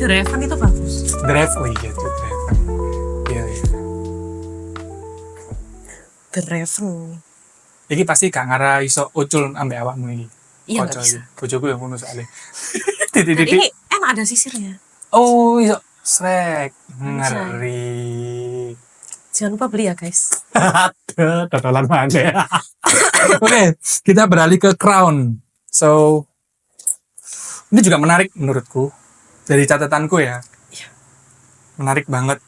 The Raven itu bagus. The Raven, oh iya tuh The Raven. Iya. The Raven. Iki pasti gak ngara iso ucul ambek awakmu iki. Iya nggak Kocok bisa. iki. Bojoku yang ngono soalnya. Dan Titik-titik. ini enak ada sisirnya. Oh iso Shrek. Anjay. Ngeri. Jangan lupa beli ya guys. Aduh, totolan banget ya. Oke, kita beralih ke Crown. So, ini juga menarik menurutku. Dari catatanku ya. Iya. Menarik banget.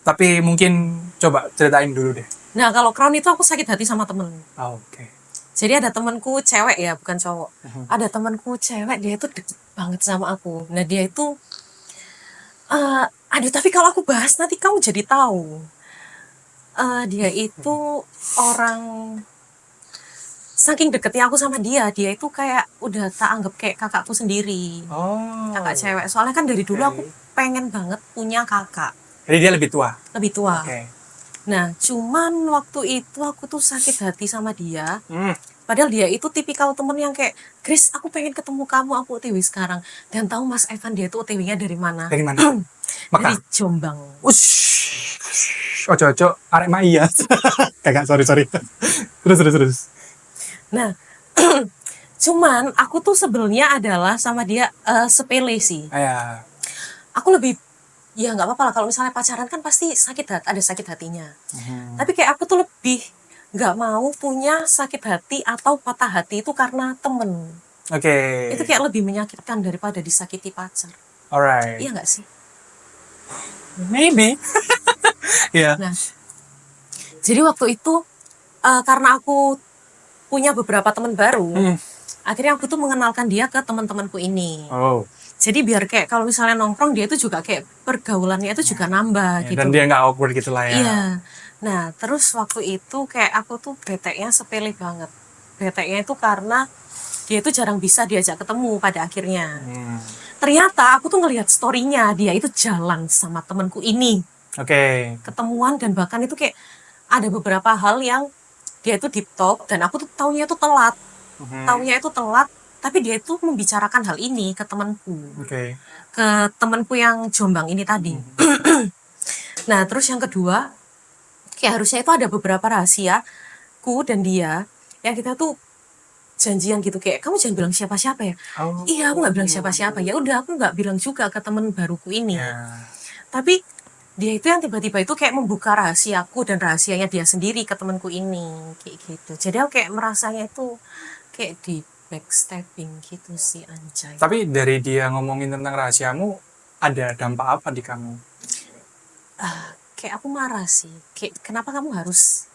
Tapi mungkin coba ceritain dulu deh. Nah kalau Crown itu aku sakit hati sama temen. Oh, oke. Jadi ada temanku cewek ya, bukan cowok. Ada temanku cewek, dia itu deket banget sama aku. Nah dia itu, aduh tapi kalau aku bahas nanti kamu jadi tahu. Dia itu orang, saking deketnya aku sama dia itu kayak udah tak anggap kayak kakakku sendiri. Oh. Kakak cewek. Soalnya kan dari dulu aku pengen banget punya kakak. Jadi dia lebih tua. Lebih tua. Oke. Nah cuman waktu itu aku tuh sakit hati sama dia. Hmm. Padahal dia itu tipikal temen yang kayak, Grace, aku pengen ketemu kamu, aku OTW sekarang. Dan tahu Mas Evan dia itu OTW-nya dari mana? Dari mana? Mekah. Dari Jombang. Ush. Ojo-ojo arek Maya. Kagak, sorry. Terus. Nah, cuman aku tuh sebelnya adalah sama dia sepele sih. Ya. Aku lebih, ya nggak apa-apa lah kalau misalnya pacaran kan pasti sakit hati, ada sakit hatinya. Tapi kayak aku tuh lebih nggak mau punya sakit hati atau patah hati itu karena temen. Oke. Itu kayak lebih menyakitkan daripada disakiti pacar. Alright. Iya nggak sih? Maybe. Iya. Nah, jadi waktu itu karena aku punya beberapa teman baru, akhirnya aku tuh mengenalkan dia ke teman-temanku ini. Oh. Jadi biar kayak kalau misalnya nongkrong dia itu juga kayak pergaulannya itu juga nambah gitu. Dan dia nggak awkward gitu lah ya. Iya. Nah, terus waktu itu kayak aku tuh beteknya sepele banget. Beteknya itu karena dia itu jarang bisa diajak ketemu pada akhirnya. Ternyata aku tuh ngelihat story-nya dia itu jalan sama temanku ini. Oke. Ketemuan dan bahkan itu kayak ada beberapa hal yang dia itu deep talk dan aku tuh taunya itu telat. Taunya itu telat, tapi dia itu membicarakan hal ini ke temanku. Oke. Ke temanku yang Jombang ini tadi. Nah, terus yang kedua, kayak harusnya itu ada beberapa rahasiaku dan dia yang kita tuh janjian gitu kayak kamu jangan bilang siapa-siapa ya. Oh. Iya, aku nggak bilang siapa-siapa. Ya udah, aku nggak bilang juga ke teman baruku ini. Ya. Tapi dia itu yang tiba-tiba itu kayak membuka rahasiaku dan rahasianya dia sendiri ke temanku ini kayak gitu. Jadi aku kayak merasanya itu kayak di backstabbing gitu sih anjay. Tapi dari dia ngomongin tentang rahasiamu, ada dampak apa di kamu? Kayak aku marah sih. Kayak kenapa kamu harus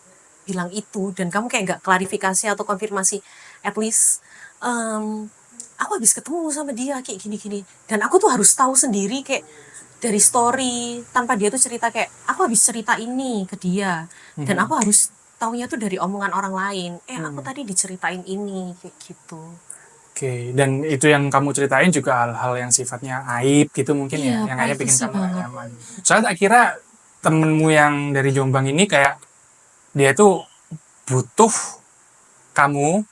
bilang itu dan kamu kayak nggak klarifikasi atau konfirmasi. At least aku habis ketemu sama dia kayak gini-gini dan aku tuh harus tahu sendiri kayak dari story tanpa dia tuh cerita kayak aku habis cerita ini ke dia dan aku harus taunya tuh dari omongan orang lain. Aku tadi diceritain ini kayak gitu. Oke, dan itu yang kamu ceritain juga hal-hal yang sifatnya aib gitu mungkin Iya, ya, yang kayaknya bikin privacy kamu gak banget. nyaman. Soalnya tak kira temenmu yang dari Jombang ini kayak dia tuh butuh kamu,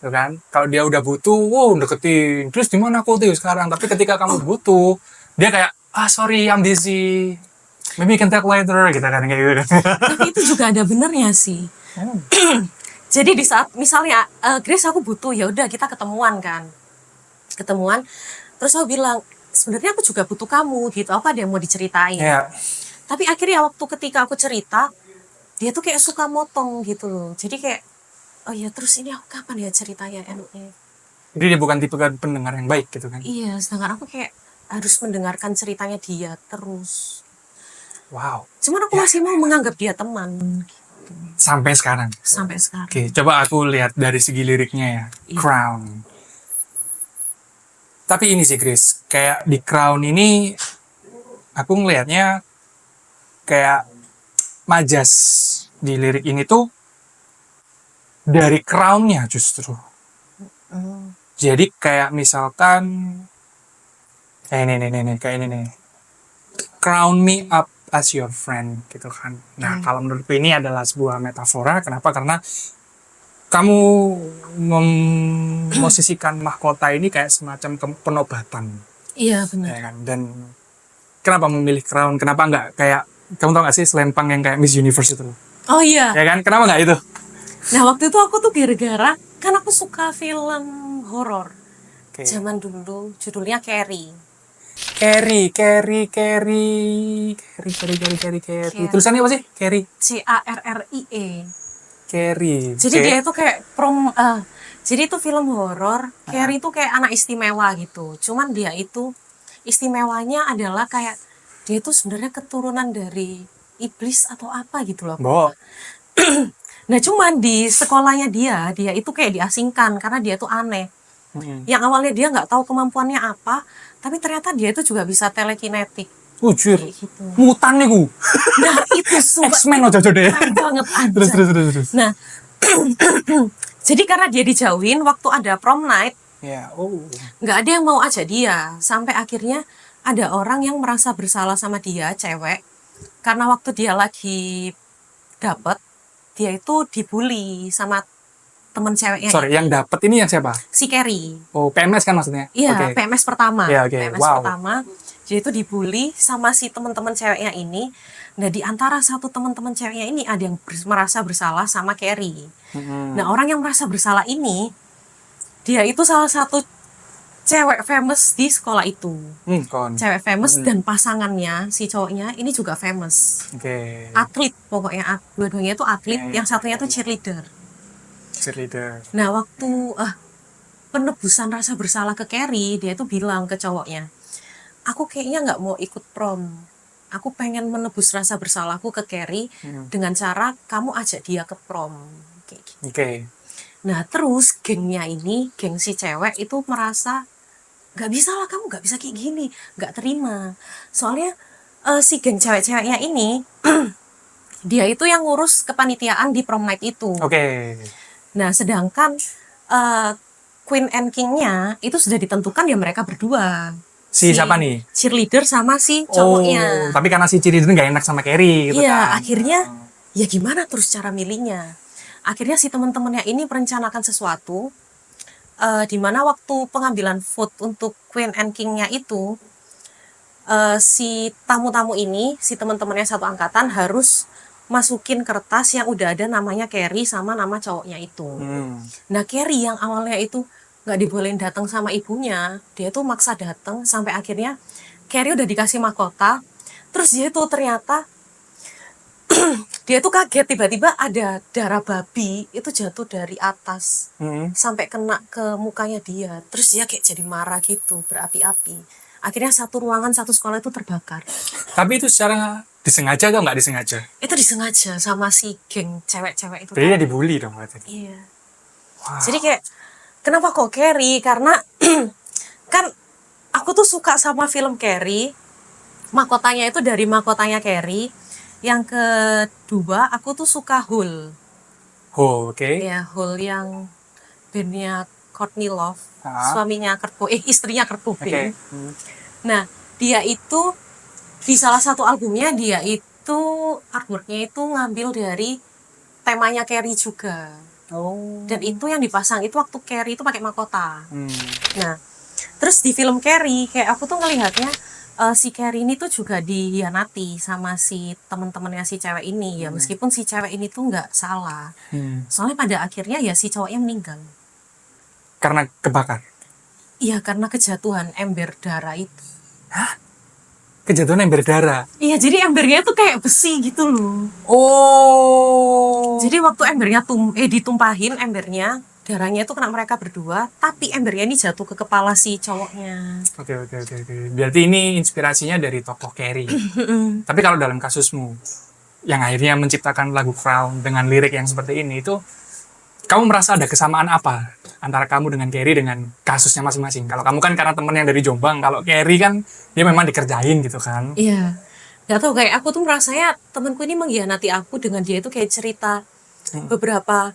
tuh kan? Kalau dia udah butuh, wow deketin. Terus di mana aku tuh sekarang? Tapi ketika kamu butuh, dia kayak sorry I'm busy. Maybe you can talk later gitu kan kayak gitu. Tapi itu juga ada benernya sih. Jadi di saat misalnya Grace aku butuh ya udah kita ketemuan kan. Ketemuan terus aku bilang sebenarnya aku juga butuh kamu gitu. Apa ada yang mau diceritain? Ya. Tapi akhirnya waktu ketika aku cerita dia tuh kayak suka motong gitu loh. Jadi kayak oh ya terus ini aku kapan ya ceritanya enaknya. Jadi dia bukan tipe pendengar yang baik gitu kan. Iya, sedangkan aku kayak harus mendengarkan ceritanya dia terus. Wow. Cuman aku masih mau menganggap dia teman Sampai sekarang. sampai sekarang. Oke, coba aku lihat dari segi liriknya ya. Iya. Crown. Tapi ini sih Chris, kayak di Crown ini aku ngelihatnya kayak majas di lirik ini tuh dari crown-nya justru. Jadi kayak misalkan ini kayak ini nih. Crown me up as your friend gitu kan. Nah, kalau menurutku ini adalah sebuah metafora. Kenapa? Karena kamu memposisikan mahkota ini kayak semacam penobatan. Iya benar. Ya kan? Dan kenapa memilih crown? Kenapa nggak kayak, kamu tau gak sih selempang yang kayak Miss Universe itu loh? Oh iya. Ya kan? Kenapa nggak itu? Nah waktu itu aku tuh gara-gara kan aku suka film horor. Oke. Zaman dulu judulnya Carrie. Carrie. Tulisannya apa sih? Carrie. Carrie. Carrie. Jadi Oke. dia itu kayak jadi itu film horor. Carrie itu kayak anak istimewa gitu. Cuman dia itu istimewanya adalah kayak dia itu sebenarnya keturunan dari iblis atau apa gitu loh. Bo. Nah cuman di sekolahnya dia itu kayak diasingkan karena dia tuh aneh. Yang awalnya dia nggak tahu kemampuannya apa, tapi ternyata dia itu juga bisa telekinetik. Ujur. Kayak gitu. Mutan nih ku. Nah itu sumpah X-Men loh jojo deh. keren banget aja. Terus. Nah jadi karena dia dijauhin waktu ada prom night, Ya, oh. nggak ada yang mau ajak dia. Sampai akhirnya ada orang yang merasa bersalah sama dia, cewek, karena waktu dia lagi dapet, dia itu dibully sama temen ceweknya. Sorry, yang dapat ini yang siapa? Si Carrie. Oh, PMS kan maksudnya? Iya, Oke. PMS pertama. Iya, oke. PMS Wow. pertama. Jadi itu dibully sama si teman-teman ceweknya ini. Nah, di antara satu teman-teman ceweknya ini ada yang merasa bersalah sama Carrie. Nah, orang yang merasa bersalah ini, dia itu salah satu cewek famous di sekolah itu. Kon. Cewek famous dan pasangannya, si cowoknya ini juga famous. Oke. Atlet pokoknya, dua-duanya itu atlet, Iya, yang satunya itu cheerleader. Cheerleader. Nah, waktu penebusan rasa bersalah ke Carrie, dia itu bilang ke cowoknya, aku kayaknya nggak mau ikut prom. Aku pengen menebus rasa bersalahku ke Carrie dengan cara kamu ajak dia ke prom. Kayak gitu. Oke. Nah, terus gengnya ini, geng si cewek itu merasa, nggak bisa lah, kamu nggak bisa kayak gini, nggak terima. Soalnya si geng cewek-ceweknya ini, dia itu yang ngurus kepanitiaan di prom night itu. Oke. Nah, sedangkan Queen and King-nya itu sudah ditentukan ya mereka berdua. Si siapa nih? Cheerleader sama si cowoknya. Oh, tapi karena si cheerleader nggak enak sama Carrie gitu Iya, kan. akhirnya ya gimana terus cara milihnya? Akhirnya si teman-temannya ini merencanakan sesuatu di mana waktu pengambilan vote untuk Queen and King-nya itu si tamu-tamu ini, si teman-temannya satu angkatan harus masukin kertas yang udah ada namanya Carrie sama nama cowoknya itu. Nah, Carrie yang awalnya itu nggak dibolehin datang sama ibunya, dia tuh maksa datang sampai akhirnya Carrie udah dikasih mahkota, terus dia tuh ternyata dia tuh kaget tiba-tiba ada darah babi itu jatuh dari atas sampai kena ke mukanya dia, terus dia kayak jadi marah gitu, berapi-api. Akhirnya satu ruangan satu sekolah itu terbakar. Tapi itu secara disengaja atau nggak disengaja? Itu disengaja sama si geng cewek-cewek itu. Jadi dia dibully dong berarti. Iya. Wow. Jadi kayak kenapa kok Carrie? Karena kan aku tuh suka sama film Carrie. Mahkotanya itu dari mahkotanya Carrie. Yang kedua aku tuh suka Hole. Oh, oke. Ya, Hole yang bandnya Courtney Love, suaminya Kurt Cobain, istrinya Kurt Cobain. Nah, dia itu di salah satu albumnya dia itu artworknya itu ngambil dari temanya Carrie juga. Oh. Dan itu yang dipasang itu waktu Carrie itu pakai mahkota. Nah, terus di film Carrie kayak aku tuh ngelihatnya si Carrie ini tuh juga dihianati sama si teman-temannya si cewek ini ya, meskipun si cewek ini tuh nggak salah. Soalnya pada akhirnya ya si cowoknya meninggal. Karena kebakar. Iya, karena kejatuhan ember darah itu. Hah? Kejatuhan ember darah. Iya, jadi embernya tuh kayak besi gitu loh. Oh. Jadi waktu embernya ditumpahin embernya, darahnya itu kena mereka berdua, tapi embernya ini jatuh ke kepala si cowoknya. Oke. Berarti ini inspirasinya dari tokoh Carrie. Tapi kalau dalam kasusmu yang akhirnya menciptakan lagu Crown dengan lirik yang seperti ini, itu kamu merasa ada kesamaan apa antara kamu dengan Carrie dengan kasusnya masing-masing? Kalau kamu kan karena temen yang dari Jombang, kalau Carrie kan dia memang dikerjain gitu kan. Iya. Gak tau, kayak aku tuh merasanya temanku ini mengkhianati aku dengan dia itu kayak cerita beberapa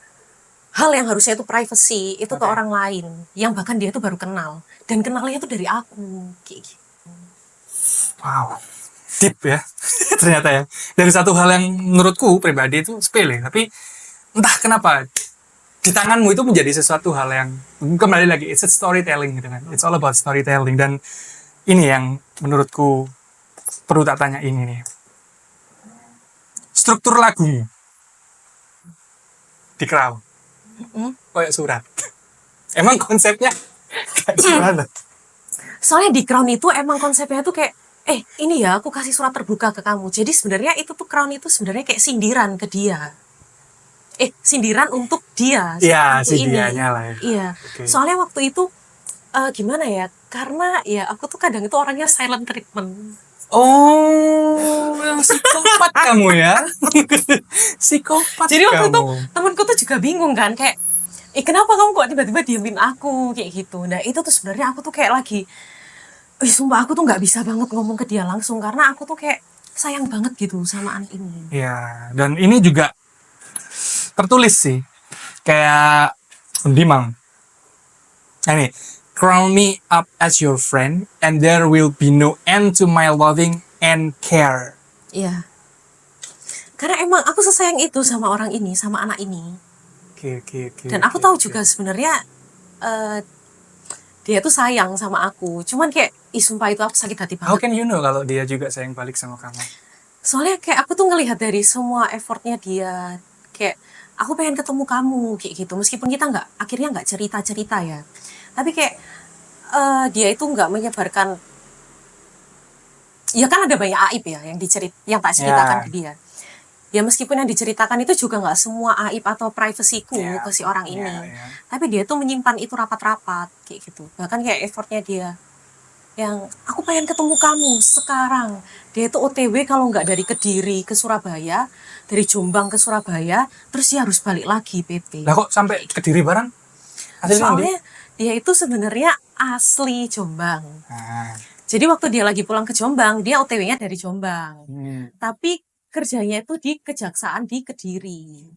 hal yang harusnya itu privacy itu ke orang lain yang bahkan dia tuh baru kenal dan kenalnya tuh dari aku kayak gitu. Wow, deep ya. Ternyata ya, dari satu hal yang menurutku pribadi itu sepele, tapi entah kenapa di tanganmu itu menjadi sesuatu hal yang kembali lagi it's a storytelling gitu kan. It's all about storytelling, dan ini yang menurutku perlu tak tanya ini nih. Struktur lagumu di Crown kayak surat. Emang konsepnya kayak gimana? Soalnya di Crown itu emang konsepnya tuh kayak, ini ya aku kasih surat terbuka ke kamu. Jadi sebenarnya itu tuh Crown itu sebenarnya kayak sindiran ke dia. Sindiran untuk dia. Iya, untuk si ini. dianya lah ya. Iya. Oke. Soalnya waktu itu gimana ya? Karena ya aku tuh kadang itu orangnya silent treatment. Oh, yang psikopat kamu ya. Psikopat Jadi waktu itu kamu. temanku tuh juga bingung kan, kayak kenapa kamu kok tiba-tiba diemin aku kayak gitu. Nah itu tuh sebenarnya aku tuh kayak lagi, sumpah aku tuh nggak bisa banget ngomong ke dia langsung karena aku tuh kayak sayang banget gitu sama anak ini. Ya, dan ini juga tertulis sih. Kayak Dimang. Ini, crown me up as your friend and there will be no end to my loving and care. Iya. Karena emang aku sesayang itu sama orang ini, sama anak ini. Oke. Dan aku tahu juga sebenarnya dia tuh sayang sama aku. Cuman kayak, sumpah itu aku sakit hati How banget. can you know kalau dia juga sayang balik sama kamu? Soalnya kayak aku tuh ngelihat dari semua effortnya dia. Kayak, aku pengen ketemu kamu, kayak gitu. Meskipun kita akhirnya nggak cerita-cerita ya. Tapi kayak, dia itu nggak menyebarkan, ya kan ada banyak aib ya yang tak ceritakan ke dia. Ya meskipun yang diceritakan itu juga nggak semua aib atau privasiku ke si orang ini. Tapi dia tuh menyimpan itu rapat-rapat kayak gitu. Bahkan kayak effortnya dia yang aku pengen ketemu kamu sekarang. Dia itu OTW kalau nggak dari Kediri ke Surabaya, dari Jombang ke Surabaya, terus dia harus balik lagi PT. Lah kok sampai Kediri bareng? Soalnya dia itu sebenarnya asli Jombang. Jadi waktu dia lagi pulang ke Jombang, dia OTW-nya dari Jombang. Tapi kerjanya itu di kejaksaan di Kediri.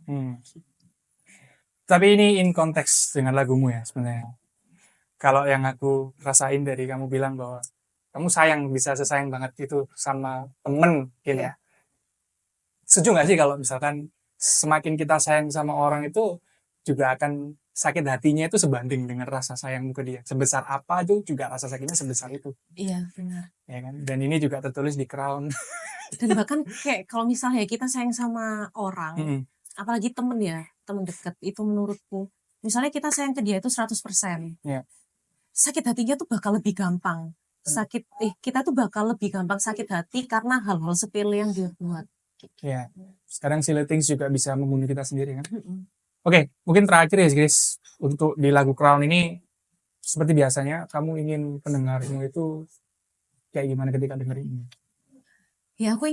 Tapi ini in konteks dengan lagumu ya sebenarnya. Kalau yang aku rasain dari kamu bilang bahwa kamu sayang, bisa sesayang banget itu sama temen gitu ya. Setuju gak sih kalau misalkan semakin kita sayang sama orang itu juga akan sakit hatinya itu sebanding dengan rasa sayangmu ke dia. Sebesar apa itu juga rasa sakitnya sebesar itu. Iya benar. Ya kan? Dan ini juga tertulis di Crown. Dan bahkan kayak kalau misalnya kita sayang sama orang, apalagi temen ya, temen deket, itu menurutku, misalnya kita sayang ke dia itu 100%, sakit hatinya tuh bakal lebih gampang. Kita tuh bakal lebih gampang sakit hati karena hal-hal sepele yang dia buat. Ya, sekarang silly things juga bisa membunuh kita sendiri kan. Oke, mungkin terakhir ya guys, untuk di lagu Crown ini, seperti biasanya, kamu ingin pendengarmu itu kayak gimana ketika dengerin ini? Ya aku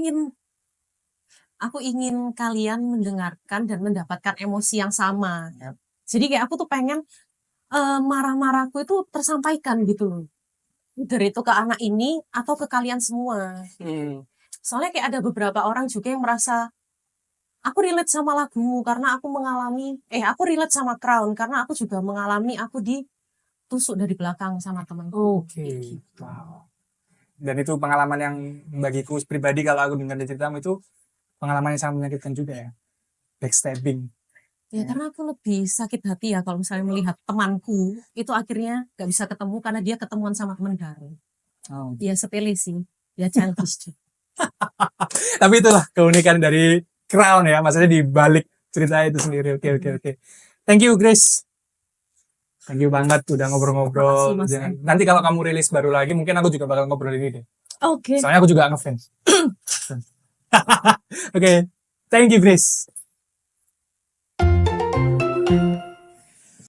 ingin kalian mendengarkan dan mendapatkan emosi yang sama. Jadi kayak aku tuh pengen marah-marahku itu tersampaikan gitu loh. Dari itu ke anak ini atau ke kalian semua. Soalnya kayak ada beberapa orang juga yang merasa aku relate sama lagumu karena aku aku relate sama Crown karena aku juga mengalami aku ditusuk dari belakang sama temanku. Oke. Wow. Dan itu pengalaman yang bagiku pribadi kalau aku dengar ceritamu itu pengalaman yang sangat menyakitkan juga ya. Backstabbing. Ya karena aku lebih sakit hati ya kalau misalnya melihat temanku itu akhirnya gak bisa ketemu karena dia ketemuan sama teman baru. Ya sepele sih. Ya childish. Tapi itulah keunikan dari Crown ya, maksudnya di balik cerita itu sendiri. Oke. Thank you Grace. Thank you banget udah ngobrol-ngobrol. Nanti kalau kamu rilis baru lagi, mungkin aku juga bakal ngobrol ini deh. Oke. Soalnya aku juga ngefans. Oke. Thank you Grace.